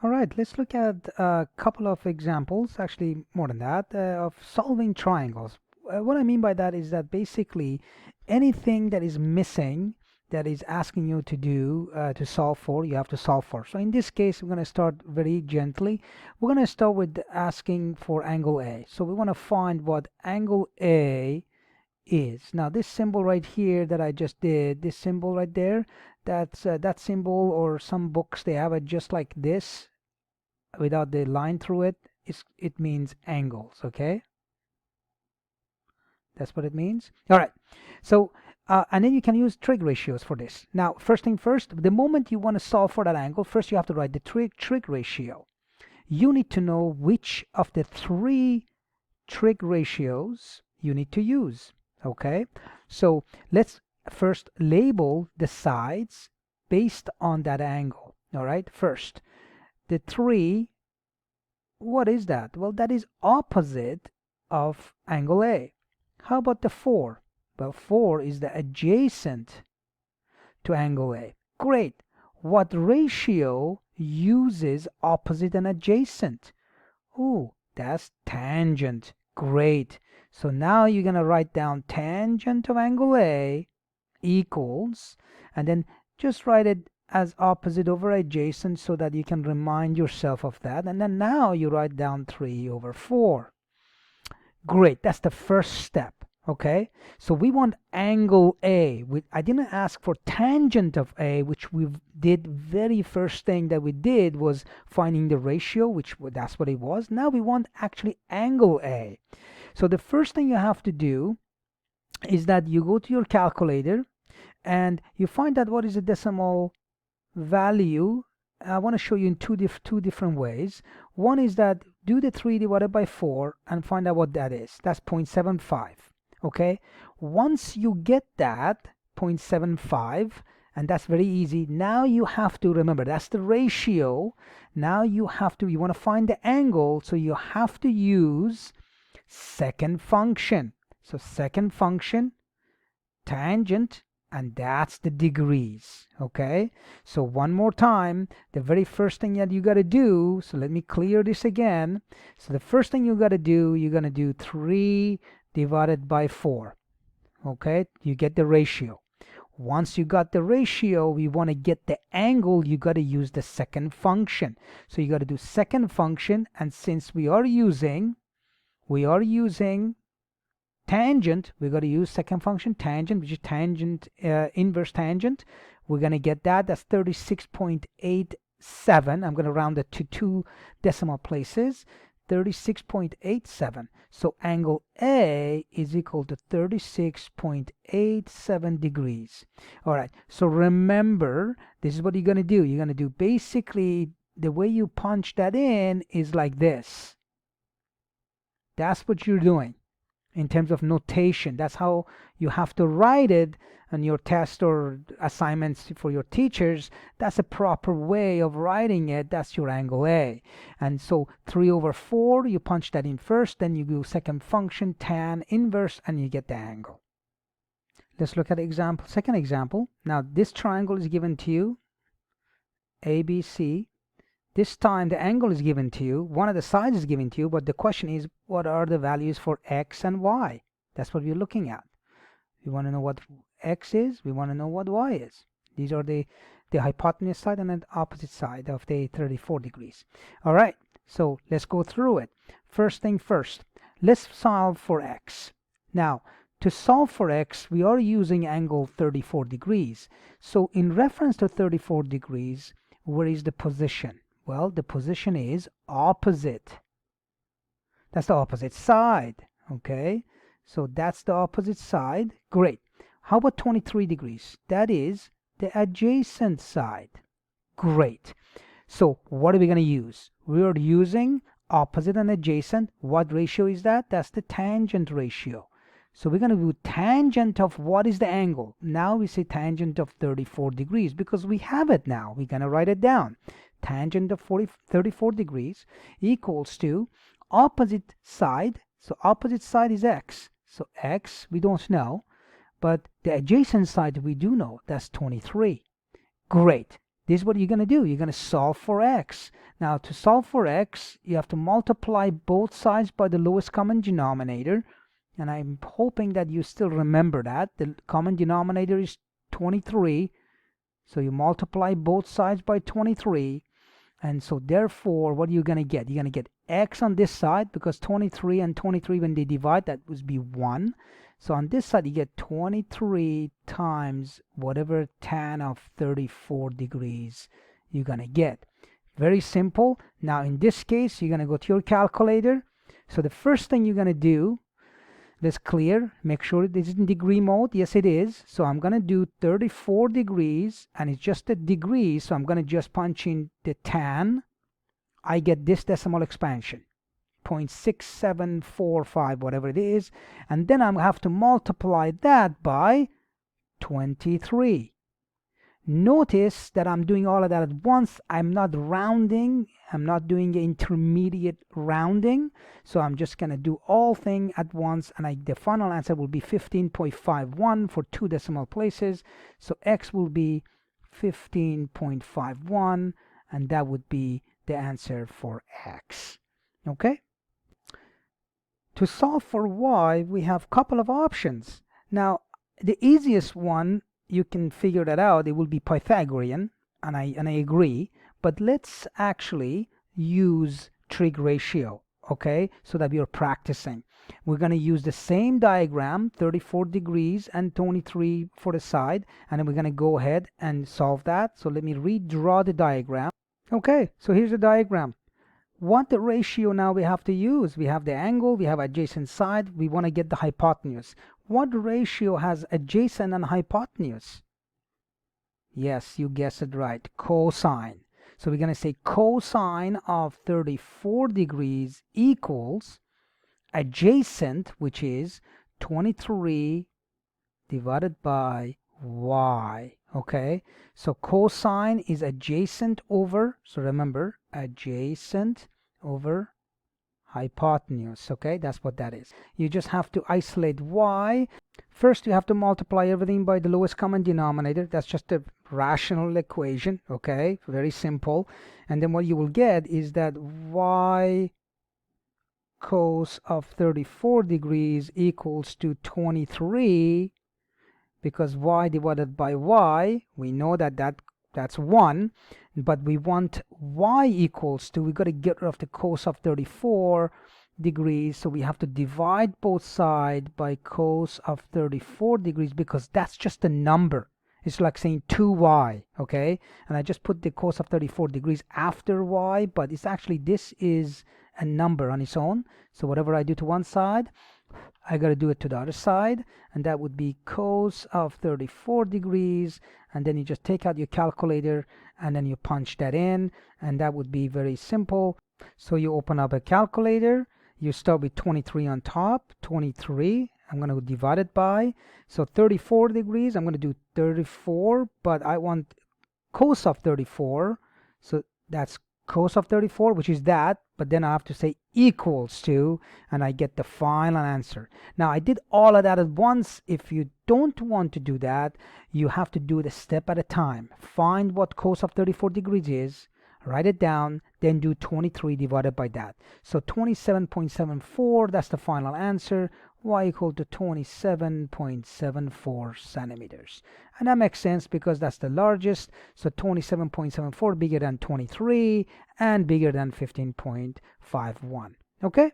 All right, let's look at a couple of examples, actually more than that, of solving triangles. What I mean by that is that basically anything that is missing that is asking you to do to solve for, you have to solve for. So in this case, we're going to start very gently. We're going to start with asking for angle A. So we want to find what angle A is. Now this symbol right here that I just did, this symbol right there, that's that symbol, or some books they have it just like this without the line through it. It means angles. Okay, that's what it means. All right, so and then you can use trig ratios for this. Now first thing first, the moment you want to solve for that angle, first you have to write the trig ratio. You need to know which of the three trig ratios you need to use. Okay, so let's first label the sides based on that angle. All right, first the 3, what is that? Well, that is opposite of angle A. How about the 4? Well, 4 is the adjacent to angle A. Great. What ratio uses opposite and adjacent? Oh, that's tangent. Great. So now you're going to write down tangent of angle A equals, and then just write it as opposite over adjacent so that you can remind yourself of that. And then now you write down 3 over 4. Great, that's the first step. Okay, so we want angle A. I didn't ask for tangent of A, which we did. Very first thing that we did was finding the ratio, which that's what it was. Now we want actually angle A. So the first thing you have to do is that you go to your calculator and you find out what is the decimal value. I want to show you in two different ways. One is that do the 3 divided by 4 and find out what that is. That's 0.75. Okay, once you get that 0.75, and that's very easy, now you have to remember that's the ratio. Now you want to find the angle, so you have to use second function. So second function, tangent, and that's the degrees. Okay, so one more time, the very first thing that you got to do, so let me clear this again. So the first thing you got to do, you're going to do 3 divided by 4. Okay, you get the ratio. Once you got the ratio, we want to get the angle, you got to use the second function. So you got to do second function, and since we are using tangent, we're going to use second function tangent, which is tangent inverse tangent. We're going to get that. That's 36.87. I'm going to round it to 2 decimal places. 36.87. So angle A is equal to 36.87 degrees. All right, so remember, this is what you're going to do. You're going to do basically the way you punch that in is like this. That's what you're doing in terms of notation. That's how you have to write it on your test or assignments for your teachers. That's a proper way of writing it. That's your angle A. And so 3 over 4, you punch that in first, then you do second function tan inverse, and you get the angle. Let's look at example. Second example. Now this triangle is given to you, ABC. This time the angle is given to you, one of the sides is given to you, but the question is, what are the values for x and y? That's what we're looking at. We want to know what x is, we want to know what y is. These are the hypotenuse side and the opposite side of the 34 degrees. All right, so let's go through it. First thing first, let's solve for x. Now, to solve for x, we are using angle 34 degrees. So in reference to 34 degrees, where is the position? Well, the position is opposite. That's the opposite side. Okay, so that's the opposite side. Great. How about 23 degrees? That is the adjacent side. Great. So what are we going to use? We are using opposite and adjacent. What ratio is that? That's the tangent ratio. So we're going to do tangent of what is the angle. Now we say tangent of 34 degrees because we have it now. We're going to write it down. Tangent of 34 degrees equals to opposite side. So opposite side is x. So x we don't know, but the adjacent side we do know. That's 23. Great. this is what you're going to do. You're going to solve for x. Now, to solve for x, you have to multiply both sides by the lowest common denominator. And I'm hoping that you still remember that. The common denominator is 23. So you multiply both sides by 23. And so therefore, what are you going to get? You're going to get x on this side, because 23 and 23, when they divide, that would be 1. So on this side, you get 23 times whatever tan of 34 degrees you're going to get. Very simple. Now, in this case, you're going to go to your calculator. So the first thing you're going to do, let's clear, make sure this is in degree mode. Yes, it is. So I'm going to do 34 degrees, and it's just a degree. So I'm going to just punch in the tan. I get this decimal expansion, 0.6745, whatever it is. And then I have to multiply that by 23. Notice that I'm doing all of that at once. I'm not rounding. I'm not doing intermediate rounding. So I'm just going to do all things at once. And the final answer will be 15.51 for 2 decimal places. So x will be 15.51. And that would be the answer for x. Okay? To solve for y, we have a couple of options. Now, the easiest one, you can figure that out. It will be Pythagorean, and I agree. But let's actually use trig ratio, okay, so that we are practicing. We're going to use the same diagram, 34 degrees and 23 for the side, and then we're going to go ahead and solve that. So let me redraw the diagram. Okay, so here's the diagram. What the ratio now we have to use? We have the angle, we have adjacent side, we want to get the hypotenuse. What ratio has adjacent and hypotenuse? Yes, you guessed it right, cosine. So we're going to say cosine of 34 degrees equals adjacent, which is 23 divided by y. Okay, so cosine is adjacent over, so remember, adjacent over hypotenuse. Okay, that's what that is. You just have to isolate y. First, you have to multiply everything by the lowest common denominator. That's just a rational equation. Okay, very simple. And then what you will get is that y cos of 34 degrees equals to 23, because y divided by y, we know that that's 1, but we want y equals to, we got to get rid of the cos of 34 degrees, so we have to divide both sides by cos of 34 degrees, because that's just a number. It's like saying 2y, okay? And I just put the cos of 34 degrees after y, but it's actually, this is a number on its own. So whatever I do to one side, I got to do it to the other side, and that would be cos of 34 degrees, and then you just take out your calculator and then you punch that in, and that would be very simple. So you open up a calculator, you start with 23 on top, 23, I'm going to divide it by, so 34 degrees, I'm going to do 34, but I want cos of 34, so that's cos of 34, which is that, but then I have to say equals to, and I get the final answer. Now, I did all of that at once. If you don't want to do that, you have to do it a step at a time. Find what cos of 34 degrees is, write it down, then do 23 divided by that. So 27.74, that's the final answer. Y equal to 27.74 centimeters. And that makes sense because that's the largest. So 27.74 bigger than 23 and bigger than 15.51. Okay?